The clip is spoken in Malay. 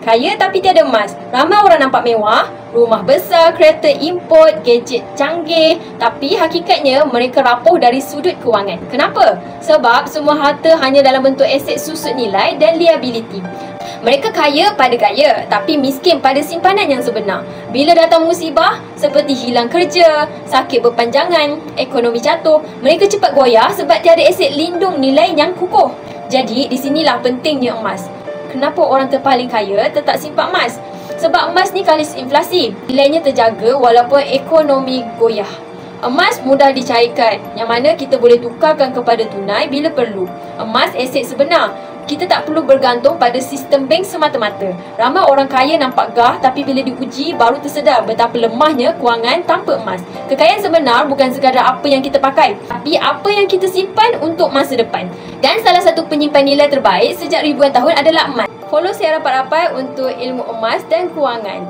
Kaya tapi tiada emas. Ramai orang nampak mewah, rumah besar, kereta import, gadget canggih, tapi hakikatnya mereka rapuh dari sudut kewangan. Kenapa? Sebab semua harta hanya dalam bentuk aset susut nilai dan liability. Mereka kaya pada gaya, tapi miskin pada simpanan yang sebenar. Bila datang musibah, seperti hilang kerja, sakit berpanjangan, ekonomi jatuh, mereka cepat goyah sebab tiada aset lindung nilai yang kukuh. Jadi, di sinilah pentingnya emas. Kenapa orang terpaling kaya tetap simpan emas? Sebab emas ni kalis inflasi. Nilainya terjaga walaupun ekonomi goyah. Emas mudah dicairkan, yang mana kita boleh tukarkan kepada tunai bila perlu. Emas aset sebenar. Kita tak perlu bergantung pada sistem bank semata-mata. Ramai orang kaya nampak gah, tapi bila diuji baru tersedar betapa lemahnya kewangan tanpa emas. Kekayaan sebenar bukan sekadar apa yang kita pakai, tapi apa yang kita simpan untuk masa depan. Dan salah satu penyimpan nilai terbaik sejak ribuan tahun adalah emas. Follow saya rapat-rapat untuk ilmu emas dan kewangan.